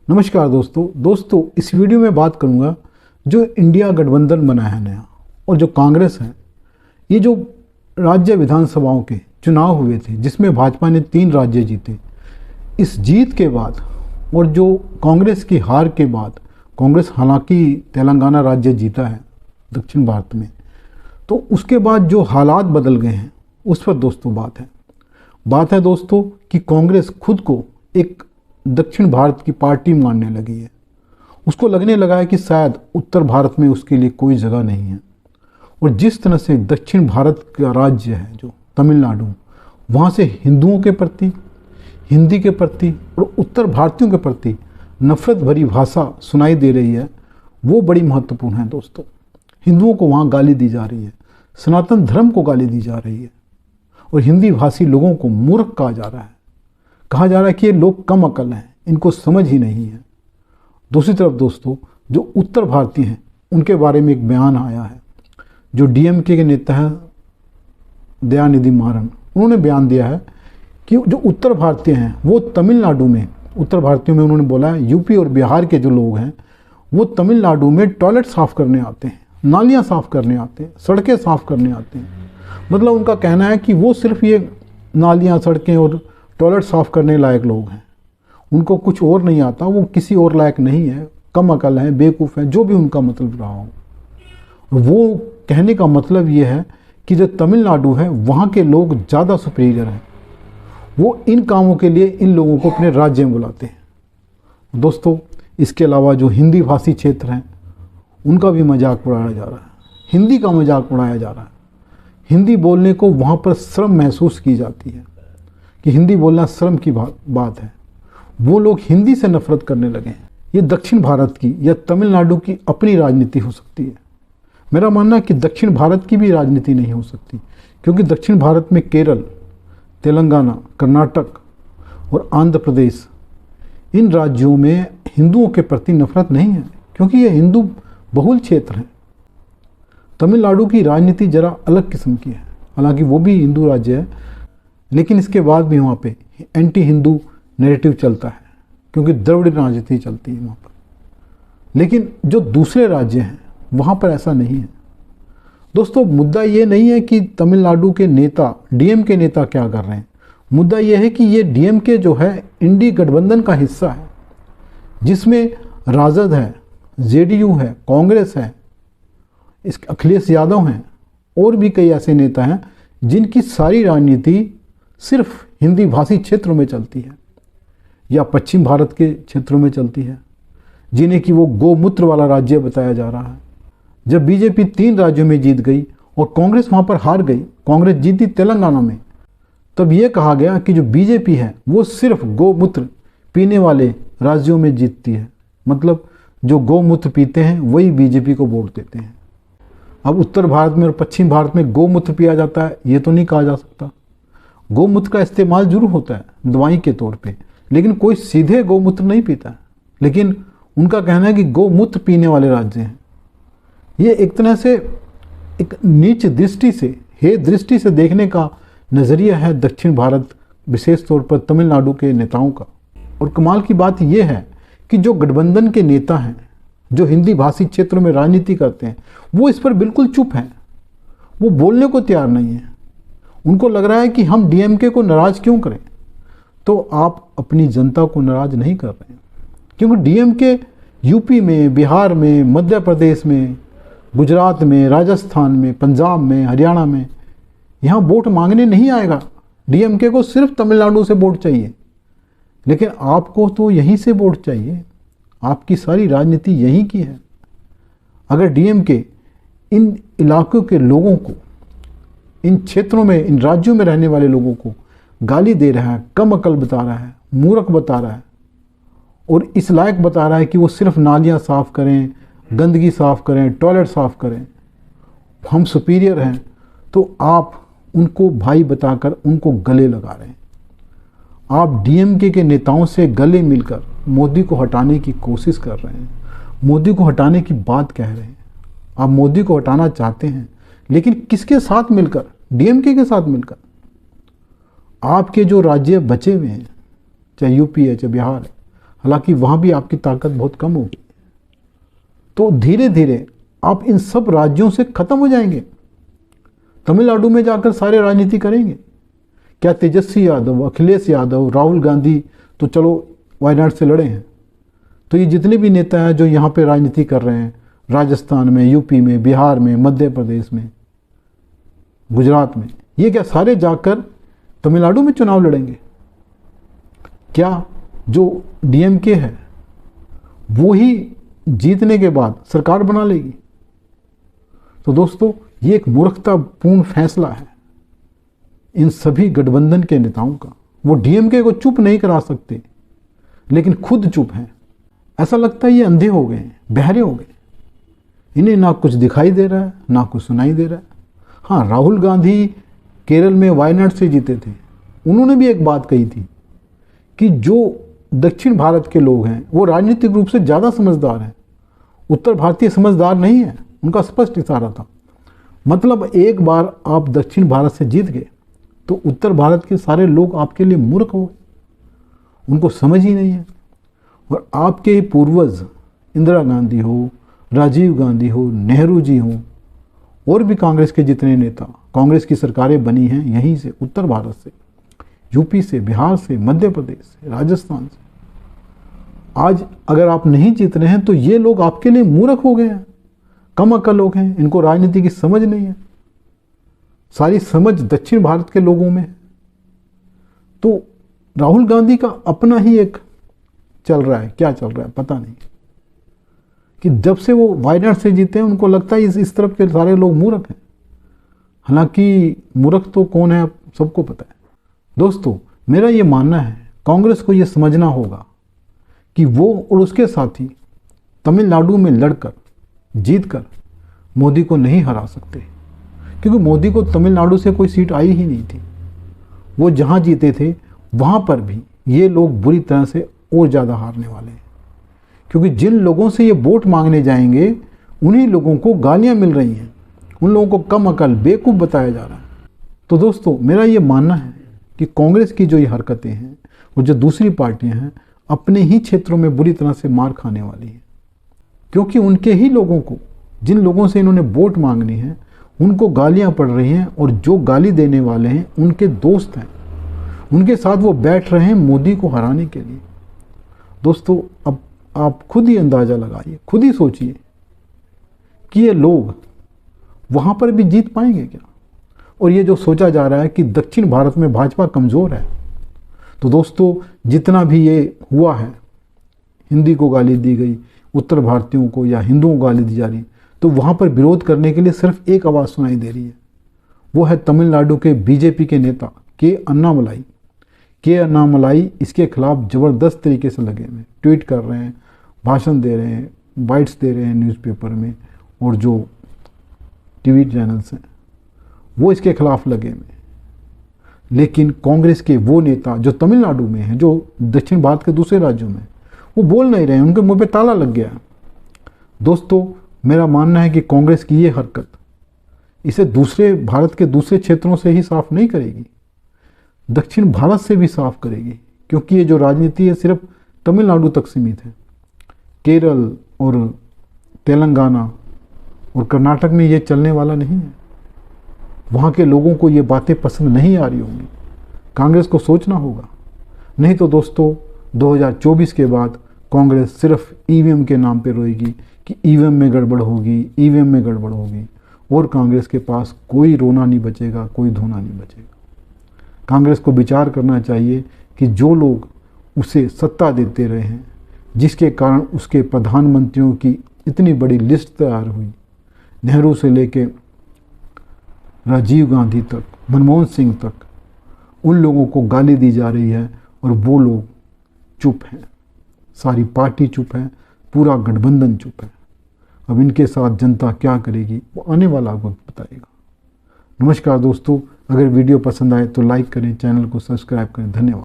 नमस्कार दोस्तों इस वीडियो में बात करूंगा जो इंडिया गठबंधन बना है नया और जो कांग्रेस है, ये जो राज्य विधानसभाओं के चुनाव हुए थे जिसमें भाजपा ने 3 राज्य जीते। इस जीत के बाद और जो कांग्रेस की हार के बाद, कांग्रेस हालांकि तेलंगाना राज्य जीता है दक्षिण भारत में, तो उसके बाद जो हालात बदल गए हैं उस पर दोस्तों बात है दोस्तों कि कांग्रेस खुद को एक दक्षिण भारत की पार्टी मानने लगी है। उसको लगने लगा है कि शायद उत्तर भारत में उसके लिए कोई जगह नहीं है। और जिस तरह से दक्षिण भारत का राज्य है जो तमिलनाडु, वहाँ से हिंदुओं के प्रति, हिंदी के प्रति और उत्तर भारतीयों के प्रति नफरत भरी भाषा सुनाई दे रही है, वो बड़ी महत्वपूर्ण है दोस्तों। हिंदुओं को वहाँ गाली दी जा रही है, सनातन धर्म को गाली दी जा रही है और हिंदी भाषी लोगों को मूर्ख कहा जा रहा है। कहा जा रहा है कि ये लोग कम अकल हैं, इनको समझ ही नहीं है। दूसरी तरफ दोस्तों जो उत्तर भारतीय हैं उनके बारे में एक बयान आया है। जो डीएमके के नेता हैं दयानिधि मारन, उन्होंने बयान दिया है कि जो उत्तर भारतीय हैं वो तमिलनाडु में, उत्तर भारतीयों में उन्होंने बोला है यूपी और बिहार के जो लोग हैं वो तमिलनाडु में टॉयलेट साफ़ करने आते हैं, नालियाँ साफ़ करने आते हैं, सड़कें साफ़ करने आते हैं। मतलब उनका कहना है कि वो सिर्फ ये नालियाँ, सड़कें और टॉयलेट साफ़ करने लायक लोग हैं, उनको कुछ और नहीं आता, वो किसी और लायक नहीं है, कम अकल है, बेवकूफ़ है, जो भी उनका मतलब रहा हो। वो कहने का मतलब ये है कि जो तमिलनाडु है वहाँ के लोग ज़्यादा सुपीरियर हैं, वो इन कामों के लिए इन लोगों को अपने राज्य में बुलाते हैं। दोस्तों इसके अलावा जो हिंदी भाषी क्षेत्र हैं उनका भी मजाक उड़ाया जा रहा है, हिंदी का मजाक उड़ाया जा रहा है। हिंदी बोलने को वहाँ पर शर्म महसूस की जाती है कि हिंदी बोलना शर्म की बात है। वो लोग हिंदी से नफरत करने लगे हैं। ये दक्षिण भारत की या तमिलनाडु की अपनी राजनीति हो सकती है। मेरा मानना है कि दक्षिण भारत की भी राजनीति नहीं हो सकती, क्योंकि दक्षिण भारत में केरल, तेलंगाना, कर्नाटक और आंध्र प्रदेश, इन राज्यों में हिंदुओं के प्रति नफरत नहीं है, क्योंकि ये हिंदू बहुल क्षेत्र हैं। तमिलनाडु की राजनीति ज़रा अलग किस्म की है, हालांकि वो भी हिंदू राज्य है, लेकिन इसके बाद भी वहाँ पे एंटी हिंदू नैरेटिव चलता है, क्योंकि द्रविड़ राजनीति चलती है वहाँ पर। लेकिन जो दूसरे राज्य हैं वहाँ पर ऐसा नहीं है। दोस्तों मुद्दा ये नहीं है कि तमिलनाडु के नेता, डीएमके नेता क्या कर रहे हैं। मुद्दा ये है कि ये डीएमके जो है इंडी गठबंधन का हिस्सा है, जिसमें राजद है, जेडीयू है, कांग्रेस है, इस अखिलेश यादव हैं और भी कई ऐसे नेता हैं जिनकी सारी राजनीति सिर्फ हिंदी भाषी क्षेत्रों में चलती है या पश्चिम भारत के क्षेत्रों में चलती है, जिन्हें कि वो गोमूत्र वाला राज्य बताया जा रहा है। जब बीजेपी 3 राज्यों में जीत गई और कांग्रेस वहाँ पर हार गई, कांग्रेस जीती तेलंगाना में, तब ये कहा गया कि जो बीजेपी है वो सिर्फ गोमूत्र पीने वाले राज्यों में जीतती है। मतलब जो गोमूत्र पीते हैं वही बीजेपी को वोट देते हैं। अब उत्तर भारत में और पश्चिम भारत में गोमूत्र पिया जाता है ये तो नहीं कहा जा सकता। गोमूत्र का इस्तेमाल जरूर होता है दवाई के तौर पे, लेकिन कोई सीधे गोमूत्र नहीं पीता है। लेकिन उनका कहना है कि गोमूत्र पीने वाले राज्य हैं। ये एक तरह से एक नीच दृष्टि से, हे दृष्टि से देखने का नज़रिया है दक्षिण भारत, विशेष तौर पर तमिलनाडु के नेताओं का। और कमाल की बात यह है कि जो गठबंधन के नेता हैं, जो हिंदी भाषी क्षेत्रों में राजनीति करते हैं, वो इस पर बिल्कुल चुप हैं, वो बोलने को तैयार नहीं है। उनको लग रहा है कि हम डीएमके को नाराज़ क्यों करें। तो आप अपनी जनता को नाराज़ नहीं कर रहे हैं, क्योंकि डीएमके यूपी में, बिहार में, मध्य प्रदेश में, गुजरात में, राजस्थान में, पंजाब में, हरियाणा में यहाँ वोट मांगने नहीं आएगा। डीएमके को सिर्फ तमिलनाडु से वोट चाहिए, लेकिन आपको तो यहीं से वोट चाहिए। आपकी सारी राजनीति यहीं की है। अगर डीएमके इन इलाकों के लोगों को, इन क्षेत्रों में, इन राज्यों में रहने वाले लोगों को गाली दे रहा है, कम अकल बता रहा है, मूर्ख बता रहा है और इस लायक बता रहा है कि वो सिर्फ नालियाँ साफ़ करें, गंदगी साफ़ करें, टॉयलेट साफ़ करें, हम सुपीरियर हैं, तो आप उनको भाई बताकर उनको गले लगा रहे हैं। आप डीएमके के नेताओं से गले मिलकर मोदी को हटाने की कोशिश कर रहे हैं, मोदी को हटाने की बात कह रहे हैं। आप मोदी को हटाना चाहते हैं, लेकिन किसके साथ मिलकर? डीएमके के साथ मिलकर। आपके जो राज्य बचे हुए हैं, चाहे यूपी है, चाहे बिहार है, हालांकि वहाँ भी आपकी ताकत बहुत कम होगी। तो धीरे धीरे आप इन सब राज्यों से खत्म हो जाएंगे। तमिलनाडु में जाकर सारे राजनीति करेंगे। क्या तेजस्वी यादव, अखिलेश यादव, राहुल गांधी तो चलो वायनाड से लड़े हैं, तो ये जितने भी नेता हैं जो यहाँ पे राजनीति कर रहे हैं, राजस्थान में, यूपी में, बिहार में, मध्य प्रदेश में, गुजरात में, ये क्या सारे जाकर तमिलनाडु में चुनाव लड़ेंगे? क्या जो डीएमके है वो ही जीतने के बाद सरकार बना लेगी? तो दोस्तों, ये एक मूर्खतापूर्ण फैसला है इन सभी गठबंधन के नेताओं का। वो डीएमके को चुप नहीं करा सकते, लेकिन खुद चुप हैं। ऐसा लगता है ये अंधे हो गए, बहरे हो गए। इन्हें ना कुछ दिखाई दे रहा है, ना कुछ सुनाई दे रहा है। हाँ, राहुल गांधी केरल में वायनाड से जीते थे। उन्होंने भी एक बात कही थी कि जो दक्षिण भारत के लोग हैं वो राजनीतिक रूप से ज़्यादा समझदार हैं, उत्तर भारतीय समझदार नहीं है। उनका स्पष्ट इशारा था। मतलब एक बार आप दक्षिण भारत से जीत गए तो उत्तर भारत के सारे लोग आपके लिए मूर्ख हो गए, उनको समझ ही नहीं है। और आपके पूर्वज इंदिरा गांधी हो, राजीव गांधी हो, नेहरू जी हो, और भी कांग्रेस के जितने नेता, कांग्रेस की सरकारें बनी हैं यहीं से, उत्तर भारत से, यूपी से, बिहार से, मध्य प्रदेश से, राजस्थान से। आज अगर आप नहीं जीत रहे हैं तो ये लोग आपके लिए मूर्ख हो गए हैं, कम अकल लोग हैं, इनको राजनीति की समझ नहीं है। सारी समझ दक्षिण भारत के लोगों में है। तो राहुल गांधी का अपना ही एक चल रहा है, क्या चल रहा है पता नहीं, कि जब से वो वायनाड से जीते हैं उनको लगता है इस तरफ के सारे लोग मूर्ख हैं। हालांकि मूर्ख तो कौन है सबको पता है। दोस्तों, मेरा ये मानना है कांग्रेस को ये समझना होगा कि वो और उसके साथी तमिलनाडु में लड़कर जीतकर मोदी को नहीं हरा सकते, क्योंकि मोदी को तमिलनाडु से कोई सीट आई ही नहीं थी। वो जहाँ जीते थे वहाँ पर भी ये लोग बुरी तरह से और ज़्यादा हारने वाले हैं, क्योंकि जिन लोगों से ये वोट मांगने जाएंगे उन्हीं लोगों को गालियाँ मिल रही हैं, उन लोगों को कम अकल, बेवकूफ़ बताया जा रहा है। तो दोस्तों, मेरा ये मानना है कि कांग्रेस की जो ये हरकतें हैं और जो दूसरी पार्टियां हैं अपने ही क्षेत्रों में बुरी तरह से मार खाने वाली हैं, क्योंकि उनके ही लोगों को, जिन लोगों से इन्होंने वोट मांगनी है, उनको गालियां पड़ रही हैं, और जो गाली देने वाले हैं उनके दोस्त हैं, उनके साथ वो बैठ रहे हैं मोदी को हराने के लिए। दोस्तों, अब आप खुद ही अंदाज़ा लगाइए, खुद ही सोचिए कि ये लोग वहाँ पर भी जीत पाएंगे क्या? और ये जो सोचा जा रहा है कि दक्षिण भारत में भाजपा कमज़ोर है, तो दोस्तों जितना भी ये हुआ है, हिंदी को गाली दी गई, उत्तर भारतीयों को या हिंदुओं को गाली दी जा रही, तो वहाँ पर विरोध करने के लिए सिर्फ एक आवाज़ सुनाई दे रही है, वो है तमिलनाडु के बीजेपी के नेता के अन्नामलाई इसके खिलाफ ज़बरदस्त तरीके से लगे हुए, ट्वीट कर रहे हैं, भाषण दे रहे हैं, बाइट्स दे रहे हैं न्यूज़पेपर में, और जो टीवी चैनल्स हैं वो इसके खिलाफ लगे हुए। लेकिन कांग्रेस के वो नेता जो तमिलनाडु में हैं, जो दक्षिण भारत के दूसरे राज्यों में, वो बोल नहीं रहे हैं, उनके मुंह पे ताला लग गया। दोस्तों, मेरा मानना है कि कांग्रेस की ये हरकत इसे दूसरे भारत के दूसरे क्षेत्रों से ही साफ नहीं करेगी, दक्षिण भारत से भी साफ करेगी, क्योंकि ये जो राजनीति है सिर्फ तमिलनाडु तक सीमित है। केरल और तेलंगाना और कर्नाटक में ये चलने वाला नहीं है। वहाँ के लोगों को ये बातें पसंद नहीं आ रही होंगी। कांग्रेस को सोचना होगा, नहीं तो दोस्तों 2024 के बाद कांग्रेस सिर्फ ईवीएम के नाम पे रोएगी कि ईवीएम में गड़बड़ होगी, ईवीएम में गड़बड़ होगी, और कांग्रेस के पास कोई रोना नहीं बचेगा, कोई धोना नहीं बचेगा। कांग्रेस को विचार करना चाहिए कि जो लोग उसे सत्ता देते रहे हैं, जिसके कारण उसके प्रधानमंत्रियों की इतनी बड़ी लिस्ट तैयार हुई, नेहरू से लेके राजीव गांधी तक, मनमोहन सिंह तक, उन लोगों को गाली दी जा रही है और वो लोग चुप हैं, सारी पार्टी चुप है, पूरा गठबंधन चुप है। अब इनके साथ जनता क्या करेगी वो आने वाला वक्त बताएगा। नमस्कार दोस्तों, अगर वीडियो पसंद आए तो लाइक करें, चैनल को सब्सक्राइब करें। धन्यवाद।